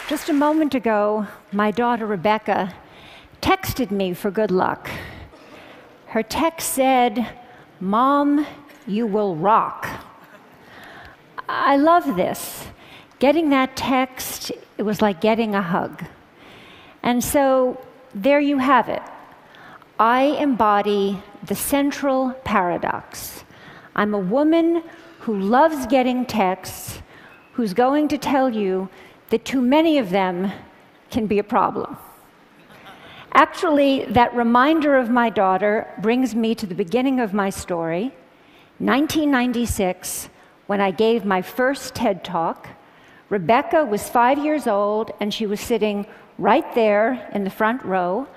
Just a moment ago, my daughter Rebecca texted me for good luck. Her text said, "Mom, you will rock." I love this. Getting that text, it was like getting a hug. And so there you have it. I embody the central paradox. I'm a woman who loves getting texts, who's going to tell you that too many of them can be a problem. Actually, that reminder of my daughter brings me to the beginning of my story, 1996, when I gave my first TED Talk. Rebecca was 5 years old, and she was sitting right there in the front row.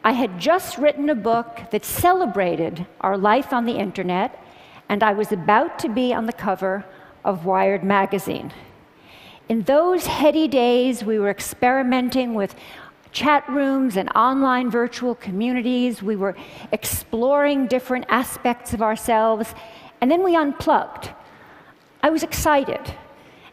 I had just written a book that celebrated our life on the internet, and I was about to be on the cover of Wired magazine. In those heady days, we were experimenting with chat rooms and online virtual communities. We were exploring different aspects of ourselves, and then we unplugged. I was excited.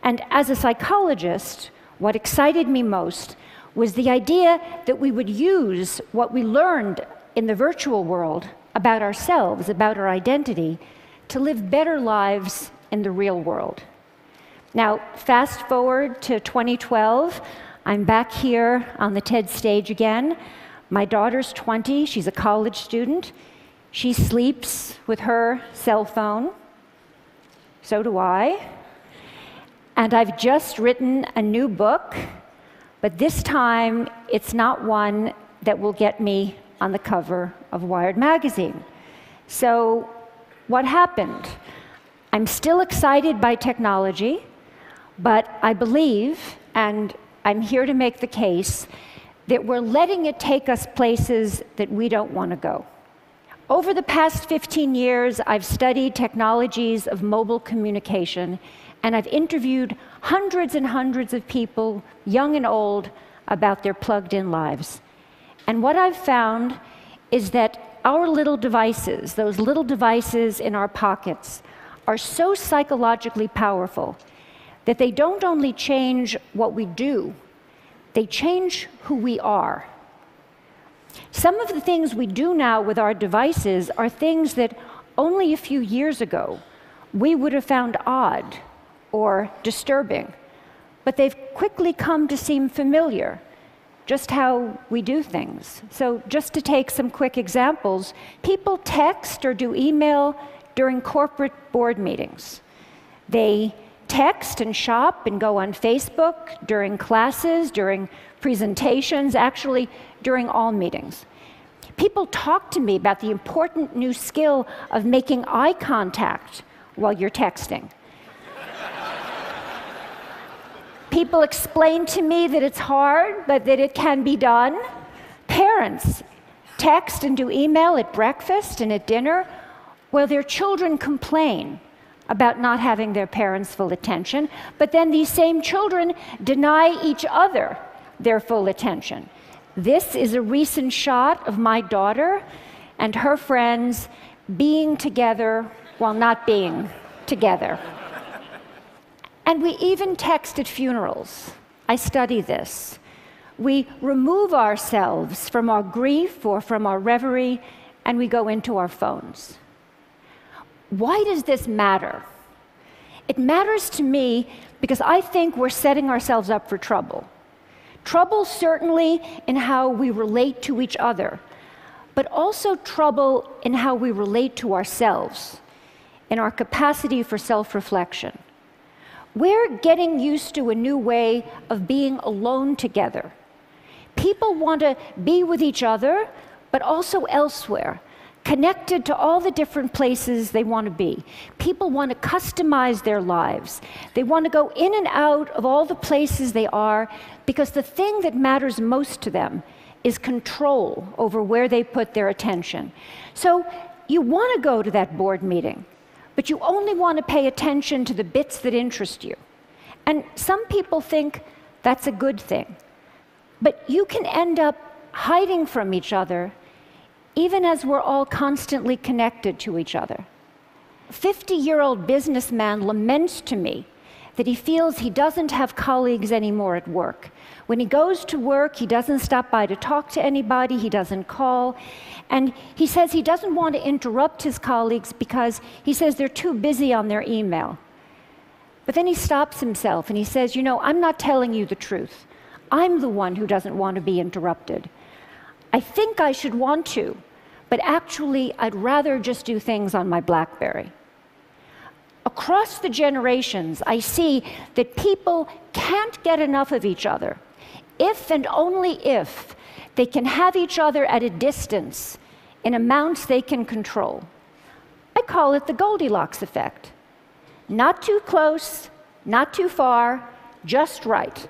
And as a psychologist, what excited me most was the idea that we would use what we learned in the virtual world about ourselves, about our identity, to live better lives in the real world. Now, fast forward to 2012, I'm back here on the TED stage again. My daughter's 20, she's a college student. She sleeps with her cell phone. So do I. And I've just written a new book, but this time it's not one that will get me on the cover of Wired magazine. So what happened? I'm still excited by technology, but I believe, and I'm here to make the case, that we're letting it take us places that we don't want to go. Over the past 15 years, I've studied technologies of mobile communication, and I've interviewed hundreds and hundreds of people, young and old, about their plugged-in lives. And what I've found is that our little devices, those little devices in our pockets, are so psychologically powerful that they don't only change what we do, they change who we are. Some of the things we do now with our devices are things that only a few years ago we would have found odd or disturbing, but they've quickly come to seem familiar, just how we do things. So just to take some quick examples, people text or do email during corporate board meetings. They text and shop and go on Facebook during classes, during presentations, actually during all meetings. People talk to me about the important new skill of making eye contact while you're texting. People explain to me that it's hard, but that it can be done. Parents text and do email at breakfast and at dinner while their children complain about not having their parents' full attention, but then these same children deny each other their full attention. This is a recent shot of my daughter and her friends being together while not being together. And we even text at funerals. I study this. We remove ourselves from our grief or from our reverie, and we go into our phones. Why does this matter? It matters to me because I think we're setting ourselves up for trouble. Trouble certainly in how we relate to each other, but also trouble in how we relate to ourselves, in our capacity for self-reflection. We're getting used to a new way of being alone together. People want to be with each other, but also elsewhere, connected to all the different places they want to be. People want to customize their lives. They want to go in and out of all the places they are because the thing that matters most to them is control over where they put their attention. So you want to go to that board meeting, but you only want to pay attention to the bits that interest you. And some people think That's a good thing. But you can end up hiding from each other even as we're all constantly connected to each other. A 50-year-old businessman laments to me that he feels he doesn't have colleagues anymore at work. When he goes to work, he doesn't stop by to talk to anybody, he doesn't call, and he says he doesn't want to interrupt his colleagues because he says they're too busy on their email. But then he stops himself and he says, I'm not telling you the truth. I'm the one who doesn't want to be interrupted. I think I should want to, but actually I'd rather just do things on my BlackBerry. Across the generations, I see that people can't get enough of each other if and only if they can have each other at a distance in amounts they can control. I call it the Goldilocks effect. Not too close, not too far, just right.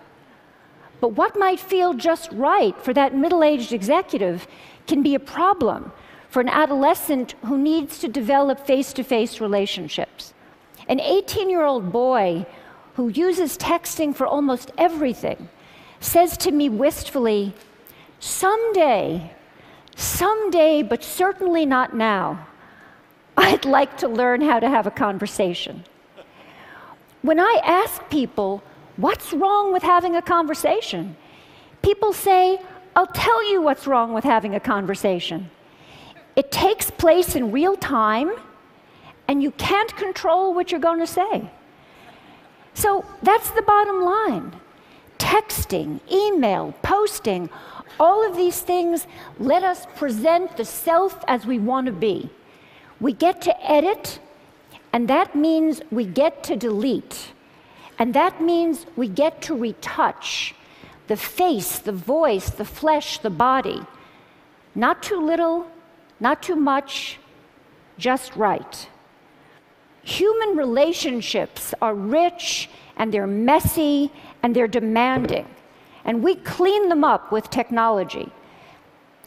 But what might feel just right for that middle-aged executive can be a problem for an adolescent who needs to develop face-to-face relationships. An 18-year-old boy who uses texting for almost everything says to me wistfully, someday, but certainly not now, I'd like to learn how to have a conversation. When I ask people, what's wrong with having a conversation? People say, I'll tell you what's wrong with having a conversation. It takes place in real time, and you can't control what you're going to say. So that's the bottom line. Texting, email, posting, all of these things let us present the self as we want to be. We get to edit, and that means we get to delete. And that means we get to retouch the face, the voice, the flesh, the body. Not too little, not too much, just right. Human relationships are rich, and they're messy, and they're demanding. And we clean them up with technology.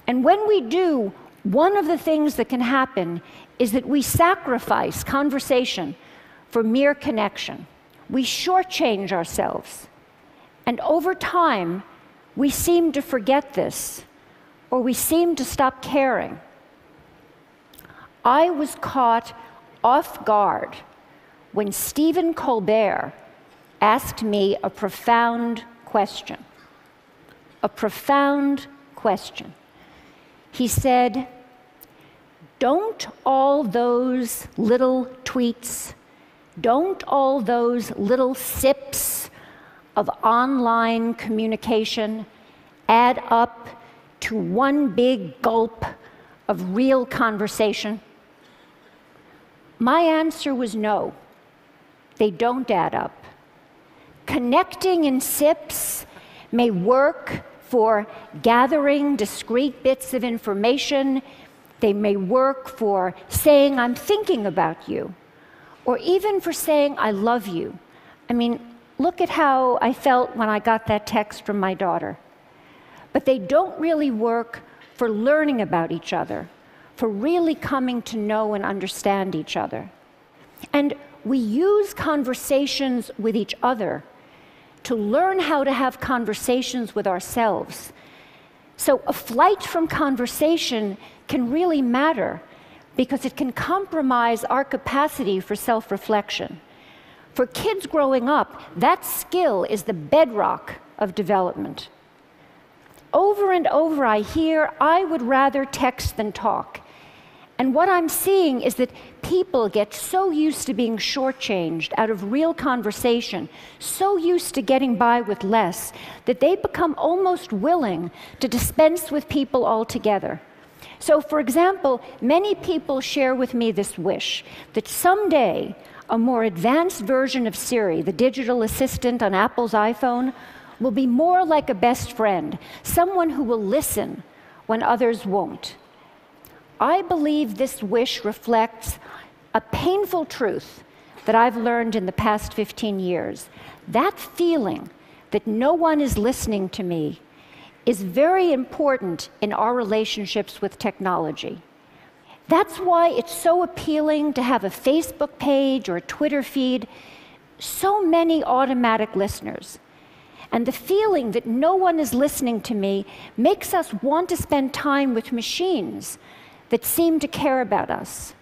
And when we do, one of the things that can happen is that we sacrifice conversation for mere connection. We shortchange ourselves. And over time, we seem to forget this, or we seem to stop caring. I was caught off guard when Stephen Colbert asked me a profound question. A profound question. He said, don't all those little tweets, don't all those little sips of online communication add up to one big gulp of real conversation? My answer was no. They don't add up. Connecting in sips may work for gathering discrete bits of information. They may work for saying, I'm thinking about you, or even for saying, I love you. I mean, look at how I felt when I got that text from my daughter. But they don't really work for learning about each other, for really coming to know and understand each other. And we use conversations with each other to learn how to have conversations with ourselves. So a flight from conversation can really matter because it can compromise our capacity for self-reflection. For kids growing up, that skill is the bedrock of development. Over and over I hear, I would rather text than talk. And what I'm seeing is that people get so used to being shortchanged out of real conversation, so used to getting by with less, that they become almost willing to dispense with people altogether. So, for example, many people share with me this wish that someday a more advanced version of Siri, the digital assistant on Apple's iPhone, will be more like a best friend, someone who will listen when others won't. I believe this wish reflects a painful truth that I've learned in the past 15 years. That feeling that no one is listening to me is very important in our relationships with technology. That's why it's so appealing to have a Facebook page or a Twitter feed, so many automatic listeners. And the feeling that no one is listening to me makes us want to spend time with machines that seem to care about us.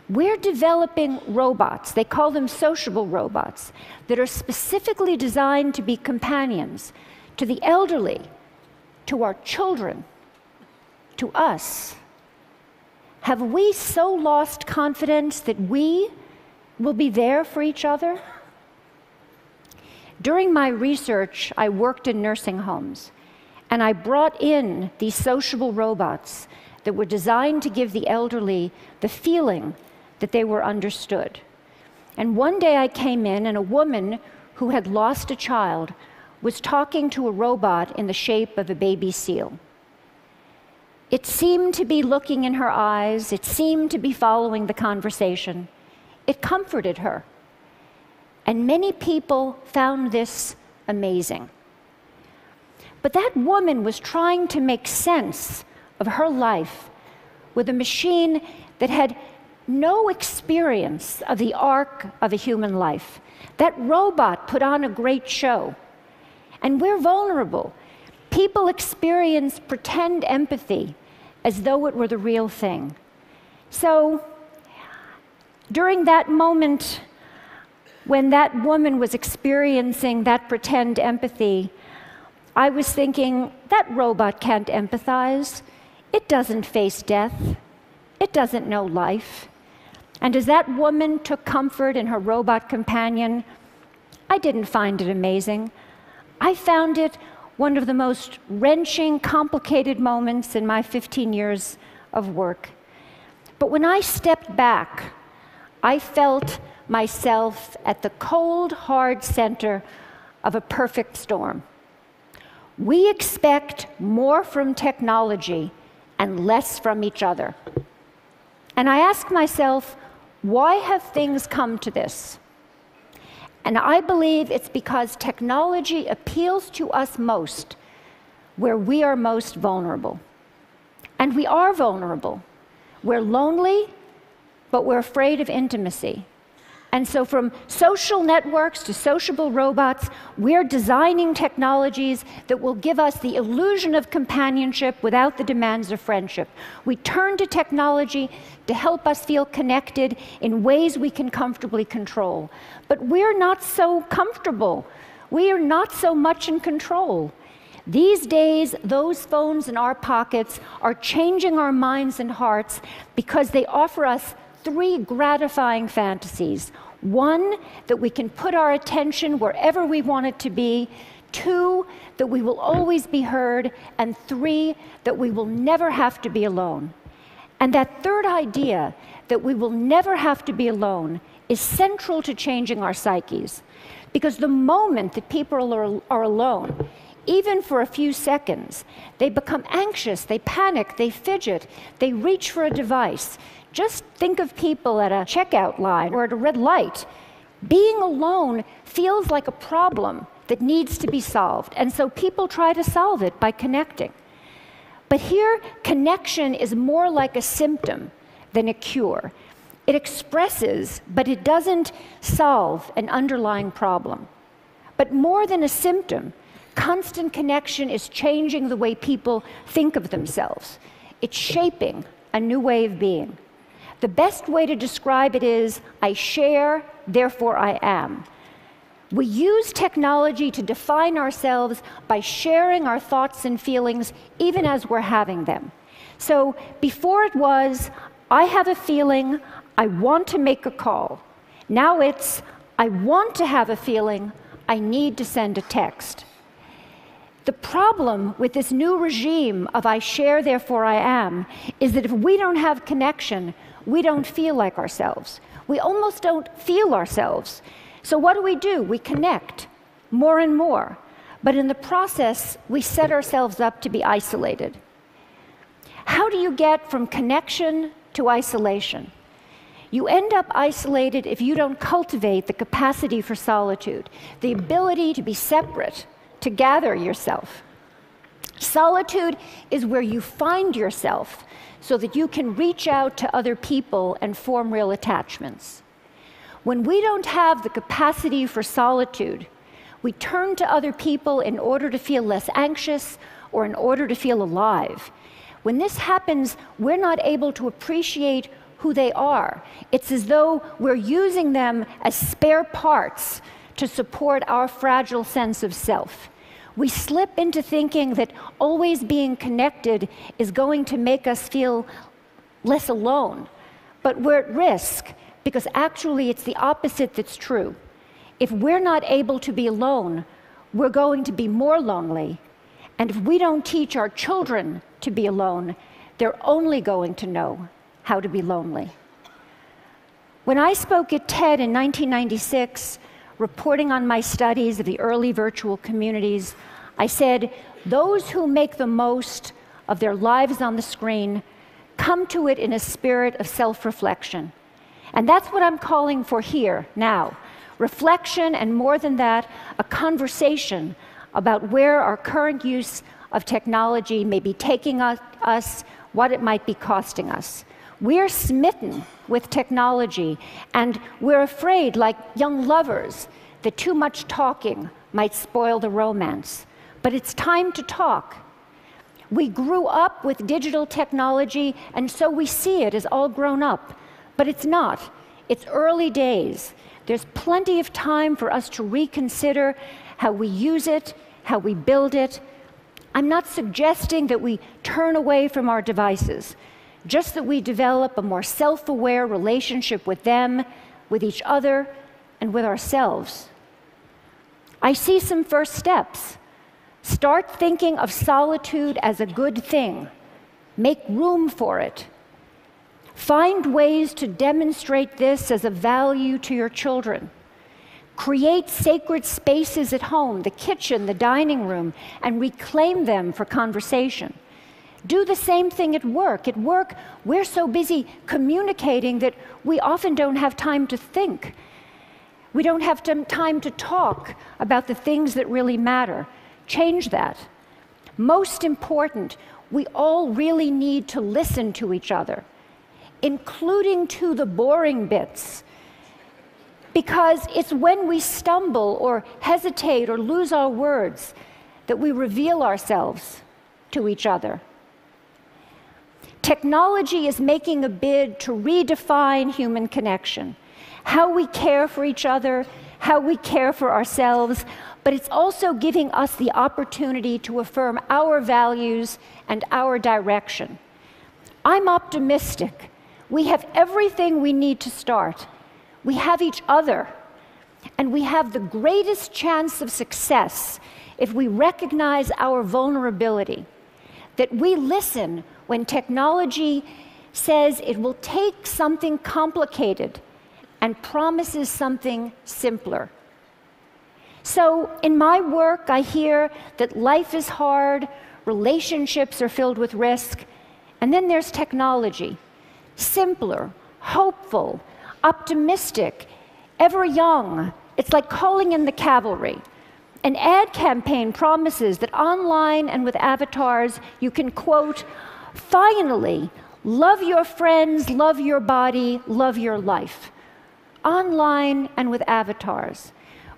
We're developing robots, they call them sociable robots, that are specifically designed to be companions to the elderly, to our children, to us. Have we so lost confidence that we will be there for each other? During my research, I worked in nursing homes, and I brought in these sociable robots that were designed to give the elderly the feeling that they were understood. And one day I came in, and a woman who had lost a child was talking to a robot in the shape of a baby seal. It seemed to be looking in her eyes. It seemed to be following the conversation. It comforted her. And many people found this amazing. But that woman was trying to make sense of her life with a machine that had no experience of the arc of a human life. That robot put on a great show. And we're vulnerable. People experience pretend empathy as though it were the real thing. So, during that moment, when that woman was experiencing that pretend empathy, I was thinking, that robot can't empathize. It doesn't face death. It doesn't know life. And as that woman took comfort in her robot companion, I didn't find it amazing. I found it one of the most wrenching, complicated moments in my 15 years of work. But when I stepped back, I felt myself at the cold, hard center of a perfect storm. We expect more from technology and less from each other. And I ask myself, why have things come to this? And I believe it's because technology appeals to us most where we are most vulnerable. And we are vulnerable. We're lonely, but we're afraid of intimacy. And so from social networks to sociable robots, we're designing technologies that will give us the illusion of companionship without the demands of friendship. We turn to technology to help us feel connected in ways we can comfortably control. But we're not so comfortable. We are not so much in control. These days, those phones in our pockets are changing our minds and hearts because they offer us three gratifying fantasies. One, that we can put our attention wherever we want it to be. Two, that we will always be heard. And three, that we will never have to be alone. And that third idea, that we will never have to be alone, is central to changing our psyches. Because the moment that people are alone, even for a few seconds, they become anxious, they panic, they fidget, they reach for a device. Just think of people at a checkout line or at a red light. Being alone feels like a problem that needs to be solved, and so people try to solve it by connecting. But here, connection is more like a symptom than a cure. It expresses, but it doesn't solve an underlying problem. But more than a symptom, constant connection is changing the way people think of themselves. It's shaping a new way of being. The best way to describe it is, I share, therefore I am. We use technology to define ourselves by sharing our thoughts and feelings even as we're having them. So before it was, I have a feeling, I want to make a call. Now it's, I want to have a feeling, I need to send a text. The problem with this new regime of I share, therefore I am, is that if we don't have connection, we don't feel like ourselves. We almost don't feel ourselves. So what do? We connect more and more. But in the process, we set ourselves up to be isolated. How do you get from connection to isolation? You end up isolated if you don't cultivate the capacity for solitude, the ability to be separate, to gather yourself. Solitude is where you find yourself so that you can reach out to other people and form real attachments. When we don't have the capacity for solitude, We turn to other people in order to feel less anxious or in order to feel alive. When this happens, we're not able to appreciate who they are. It's as though we're using them as spare parts to support our fragile sense of self. We slip into thinking that always being connected is going to make us feel less alone. But we're at risk, because actually it's the opposite that's true. If we're not able to be alone, we're going to be more lonely. And if we don't teach our children to be alone, they're only going to know how to be lonely. When I spoke at TED in 1996, reporting on my studies of the early virtual communities, I said, those who make the most of their lives on the screen come to it in a spirit of self-reflection. And that's what I'm calling for here, now. Reflection, and more than that, a conversation about where our current use of technology may be taking us, what it might be costing us. We're smitten with technology, and we're afraid, like young lovers, that too much talking might spoil the romance. But it's time to talk. We grew up with digital technology, and so we see it as all grown up. But it's not. It's early days. There's plenty of time for us to reconsider how we use it, how we build it. I'm not suggesting that we turn away from our devices, just that we develop a more self-aware relationship with them, with each other, and with ourselves. I see some first steps. Start thinking of solitude as a good thing. Make room for it. Find ways to demonstrate this as a value to your children. Create sacred spaces at home, the kitchen, the dining room, and reclaim them for conversation. Do the same thing at work. At work, we're so busy communicating that we often don't have time to think. We don't have time to talk about the things that really matter. Change that. Most important, we all really need to listen to each other, including to the boring bits, because it's when we stumble or hesitate or lose our words that we reveal ourselves to each other. Technology is making a bid to redefine human connection, how we care for each other, how we care for ourselves, but it's also giving us the opportunity to affirm our values and our direction. I'm optimistic. We have everything we need to start. We have each other, and we have the greatest chance of success if we recognize our vulnerability, that we listen when technology says it will take something complicated and promises something simpler. So in my work, I hear that life is hard, relationships are filled with risk, and then there's technology. Simpler, hopeful, optimistic, ever young. It's like calling in the cavalry. An ad campaign promises that online and with avatars, you can, quote, finally, love your friends, love your body, love your life. Online and with avatars.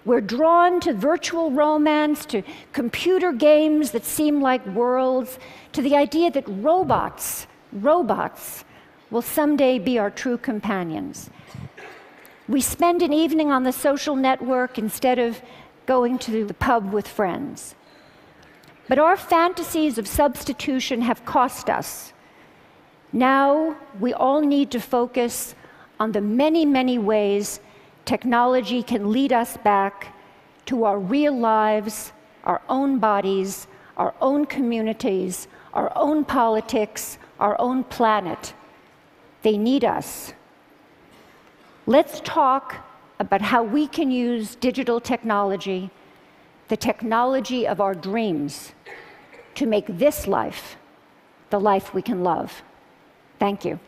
We're drawn to virtual romance, to computer games that seem like worlds, to the idea that robots will someday be our true companions. We spend an evening on the social network instead of going to the pub with friends. But our fantasies of substitution have cost us. Now we all need to focus on the many, many ways technology can lead us back to our real lives, our own bodies, our own communities, our own politics, our own planet. They need us. Let's talk about how we can use digital technology, the technology of our dreams, to make this life the life we can love. Thank you.